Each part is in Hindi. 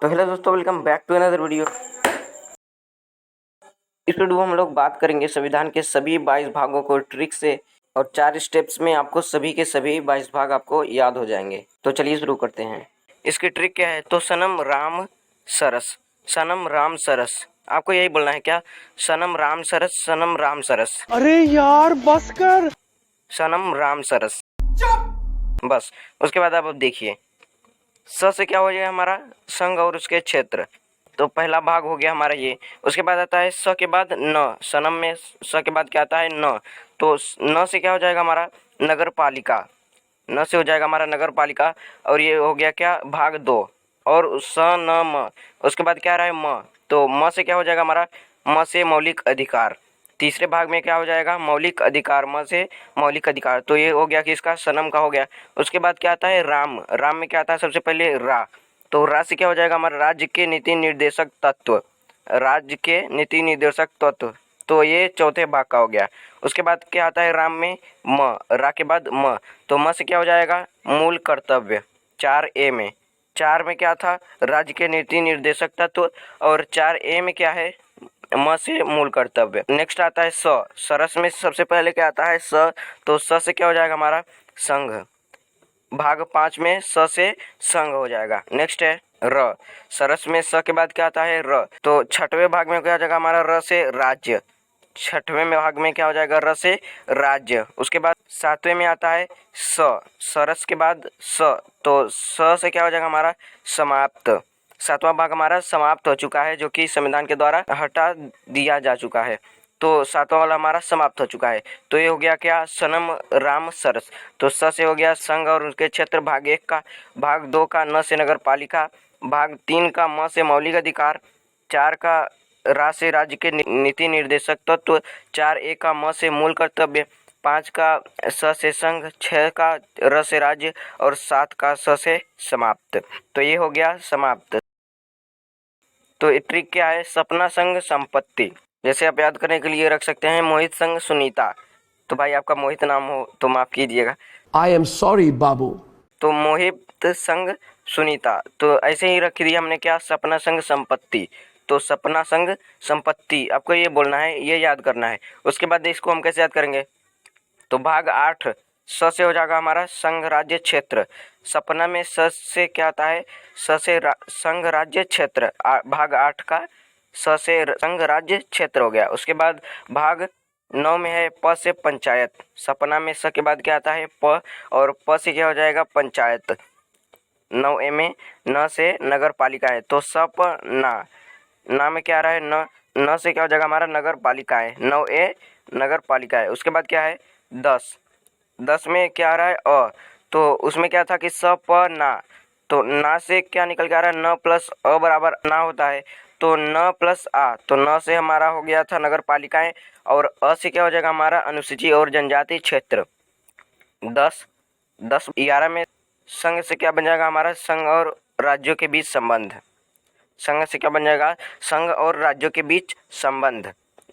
तो हेलो दोस्तों, welcome back to another video. इस वीडियो में हम लोग बात करेंगे संविधान के सभी 22 भागों को ट्रिक से, और 4 स्टेप्स में आपको सभी के सभी 22 भाग आपको याद हो जाएंगे। तो चलिए शुरू करते हैं। इसकी ट्रिक क्या है? तो सनम राम सरस, सनम राम सरस। आपको यही बोलना है क्या? सनम राम सरस, सनम राम सरस। अरे यार बस कर। सनम राम सरस, बस। उसके बाद आप अब देखिए, स से क्या हो जाएगा हमारा? संघ और उसके क्षेत्र। तो पहला भाग हो गया हमारा ये। उसके बाद आता है स के बाद न, सनम में स के बाद क्या आता है? न। तो न से क्या हो जाएगा हमारा? नगर पालिका। न से हो जाएगा हमारा नगर पालिका। और ये हो गया क्या? भाग 2। और स न म, उसके बाद क्या आ रहा है? म। तो म से क्या हो जाएगा हमारा? म से मौलिक अधिकार। तीसरे भाग में क्या हो जाएगा? मौलिक अधिकार। म से मौलिक अधिकार। तो ये हो गया कि इसका सनम का हो गया। उसके बाद क्या आता है? राम। राम में क्या आता है? सबसे पहले रा। तो रा से क्या हो जाएगा हमारा? राज्य के नीति निर्देशक तत्व। राज्य के नीति निर्देशक तत्व। तो ये चौथे भाग का हो गया। उसके बाद क्या आता है? राम में म। रा के बाद म। तो म से क्या हो जाएगा? मूल कर्तव्य। 4 ए में, 4 में क्या था? राज्य के नीति निर्देशक तत्व। और 4 ए में क्या है? म से मूल कर्तव्य। नेक्स्ट आता है स। सरस में सबसे पहले क्या आता है? स। तो स से क्या हो जाएगा हमारा? संघ। भाग 5 में स से संघ हो जाएगा। नेक्स्ट है र। सरस में स के बाद क्या आता है? र। तो छठवें भाग में क्या हो जाएगा हमारा? र से राज्य। छठवें में भाग में क्या हो जाएगा? र से राज्य। उसके बाद 7वें में आता है स। सरस के बाद स। तो स से क्या हो जाएगा हमारा? समाप्त। 7वां भाग हमारा समाप्त हो चुका है, जो कि संविधान के द्वारा हटा दिया जा चुका है। तो 7वां वाला हमारा समाप्त हो चुका है। तो ये हो गया क्या? सनम राम सरस। तो स से हो गया संघ और उसके क्षेत्र, भाग 1 का। भाग 2 का न से नगर पालिका। भाग 3 का म से मौलिक अधिकार। 4 का रा से राज्य के नीति निर्देशक तत्व। 4 ए का म से मूल कर्तव्य। 5 का स से संघ। 6 का र से राज्य। और 7 का स से समाप्त। तो ये हो गया समाप्त। तो ये ट्रिक क्या है? सपना संग संपत्ति। जैसे आप याद करने के लिए रख सकते हैं मोहित संग सुनीता। तो भाई आपका मोहित नाम हो तो माफ कीजिएगा। आई एम सॉरी बाबू। तो मोहित संग सुनीता, तो ऐसे ही रख दिया हमने क्या? सपना संग संपत्ति। तो सपना संग संपत्ति आपको ये बोलना है, ये याद करना है। उसके बाद इसको हम कैसे याद करेंगे? तो भाग 8 स से हो जाएगा हमारा संघ राज्य क्षेत्र। सपना में स से क्या आता है? स से संघ राज्य क्षेत्र। भाग 8 का स से संघ राज्य क्षेत्र हो गया। उसके बाद भाग 9 में है प से पंचायत। सपना में स के बाद क्या आता है? प। और प से क्या हो जाएगा? पंचायत। 9 ए में न से नगर पालिका है। तो सप ना, ना में क्या आ रहा है? न। न से क्या हो जाएगा हमारा? नगर पालिका है। 9 ए नगर पालिका है। उसके बाद क्या है? 10। 10 में क्या आ रहा है? अ। तो उसमें क्या था कि स प ना। तो ना से क्या निकल के आ रहा है? न प्लस अ बराबर ना होता है। तो न प्लस आ। तो न से हमारा हो गया था नगर पालिकाएं। और अ से क्या हो जाएगा हमारा? अनुसूचित और जनजाति क्षेत्र। 11 में संघ से क्या बन जाएगा हमारा? संघ और राज्यों के बीच संबंध। संघ से क्या बन जाएगा? संघ और राज्यों के बीच संबंध।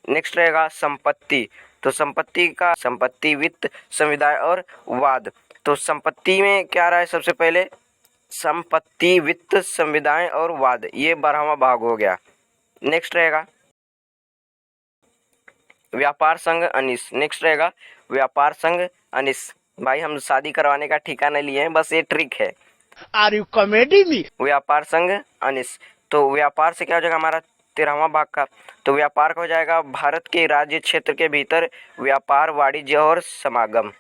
नेक्स्ट रहेगा संपत्ति। तो संपत्ति का संपत्ति, वित्त, संविदाएं और वाद। तो संपत्ति में क्या आ रहा है? सबसे पहले संपत्ति, वित्त, संविदाएं और वाद। ये 12वां भाग हो गया। नेक्स्ट रहेगा व्यापार संघ अनिस। नेक्स्ट रहेगा व्यापार संघ अनिस। भाई हम शादी करवाने का ठिकाना लिए हैं, बस ये ट्रिक है। Are you comedy me? व्यापार संघ अनिस। तो व्यापार से क्या हो जाएगा हमारा? 13वां भाग का। तो व्यापार का हो जाएगा भारत के राज्य क्षेत्र के भीतर व्यापार, वाणिज्य और समागम।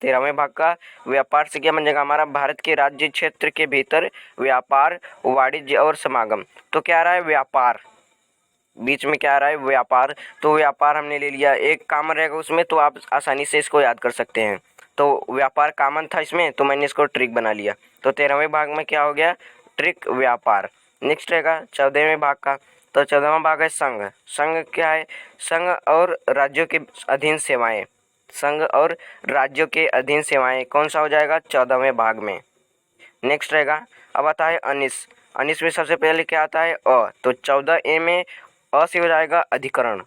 13वें भाग का व्यापार से क्या बन जाएगा हमारा? भारत के राज्य क्षेत्र के भीतर व्यापार, वाणिज्य और समागम। तो क्या आ रहा है? व्यापार। बीच में क्या आ रहा है? व्यापार। तो व्यापार हमने ले लिया, एक कॉमन रहेगा उसमें, तो आप आसानी से इसको याद कर सकते हैं। तो व्यापार कॉमन था इसमें, तो मैंने इसको ट्रिक बना लिया। तो 13वें भाग में क्या हो गया? ट्रिक व्यापार। नेक्स्ट रहेगा 14वें भाग का। तो 14वां भाग है संघ। संघ क्या है? संघ और राज्यों के अधीन सेवाएं। संघ और राज्यों के अधीन सेवाएं कौन सा हो जाएगा? 14वें भाग में। नेक्स्ट रहेगा, अब आता है अनिस। अनिस में सबसे पहले क्या आता है? अ। तो 14 ए में अ से हो जाएगा अधिकरण।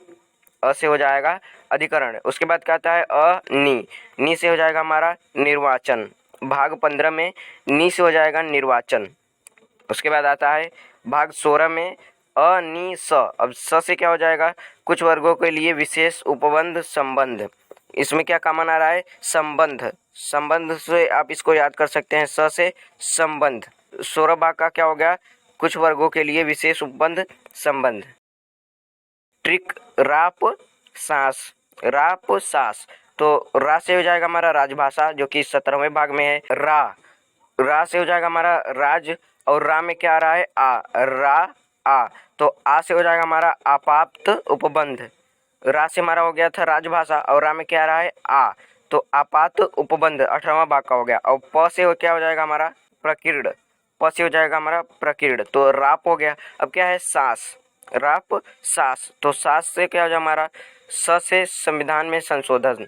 अ से हो जाएगा अधिकरण। उसके बाद क्या आता है? नी। नी से हो जाएगा हमारा निर्वाचन। भाग 15 में नी से हो जाएगा निर्वाचन। उसके बाद आता है भाग 16 में अ नि स। अब स से क्या हो जाएगा, कुछ वर्गों के लिए विशेष उपबंध संबंध। इसमें क्या कॉमन आ रहा है, संबंध। संबंध से आप इसको याद कर सकते हैं, स से संबंध। 16 भाग का क्या हो गया, कुछ वर्गों के लिए विशेष उपबंध संबंध। ट्रिक राप सांस, राप सांस। तो रा से हो जाएगा हमारा राजभाषा जो कि 17वें भाग में है। रा से हो जाएगा हमारा राज, और रा में क्या आ रहा है, आ, रा आ। तो आ से हो जाएगा हमारा आपात उपबंध। रा से हमारा हो गया था राजभाषा, और रा में क्या आ रहा है, आ। तो आपात उपबंध 18वां भाग का हो गया। और प से क्या हो जाएगा हमारा प्रकीर्ण, प से हो जाएगा हमारा प्रकीर्ण। तो राप हो गया। अब क्या है, सांस, राप सांस। तो सांस से क्या हो जाएगा हमारा, स से संविधान में संशोधन,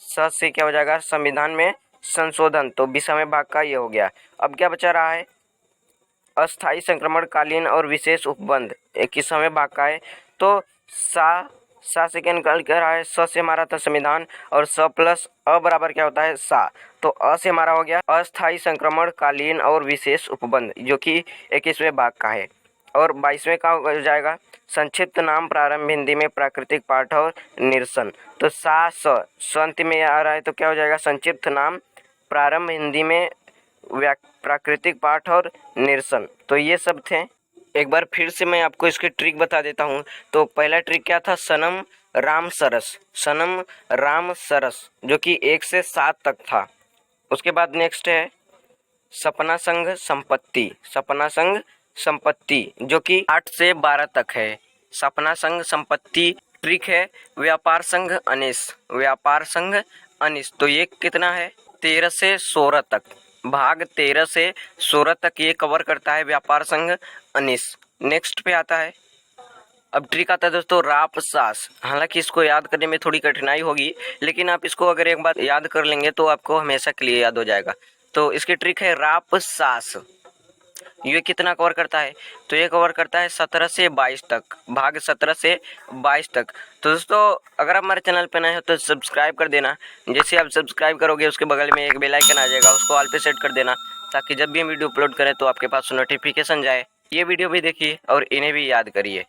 स से क्या हो जाएगा, संविधान में संशोधन। तो 20वें भाग का ये हो गया। अब क्या बचा रहा है, अस्थायी संक्रमण कालीन और विशेष उपबंध 21वें भाग का है। तो सा से क्या निकाल कर रहा है, स से हमारा था संविधान, और स प्लस अ बराबर क्या होता है, सा। तो अ से हमारा हो गया अस्थायी संक्रमण कालीन और विशेष उपबंध जो कि 21वें भाग का है। और 22वें का हो जाएगा संक्षिप्त नाम प्रारंभ हिंदी में प्राकृतिक पाठ और निरसन। तो सा स अंत में आ रहा है, तो क्या हो जाएगा, संक्षिप्त नाम प्रारंभ हिंदी में प्राकृतिक पाठ और निरसन। तो ये सब थे। एक बार फिर से मैं आपको इसकी ट्रिक बता देता हूँ। तो पहला ट्रिक क्या था, सनम राम सरस, सनम राम सरस जो कि 1 से 7 तक था। उसके बाद नेक्स्ट है सपना संग संपत्ति, सपना संग संपत्ति जो कि 8 से 12 तक है। सपना संग संपत्ति ट्रिक है व्यापार संघ अनिस, व्यापार संघ अनिस। तो ये कितना है, 13 से 16 तक, भाग 13 से 16 तक ये कवर करता है व्यापार संघ अनिस। नेक्स्ट पे आता है, अब ट्रिक आता है दोस्तों राप सास। हालांकि इसको याद करने में थोड़ी कठिनाई होगी, लेकिन आप इसको अगर एक बार याद कर लेंगे तो आपको हमेशा के लिए याद हो जाएगा। तो इसकी ट्रिक है राप सास। ये कितना कवर करता है, तो ये कवर करता है 17 से 22 तक, भाग 17 से 22 तक। तो दोस्तों अगर आप हमारे चैनल पर नए हो तो सब्सक्राइब कर देना। जैसे आप सब्सक्राइब करोगे उसके बगल में एक बेल आइकन आ जाएगा, उसको ऑल पे सेट कर देना ताकि जब भी हम वीडियो अपलोड करें तो आपके पास नोटिफिकेशन जाए। ये वीडियो भी देखिए और इन्हें भी याद करिए।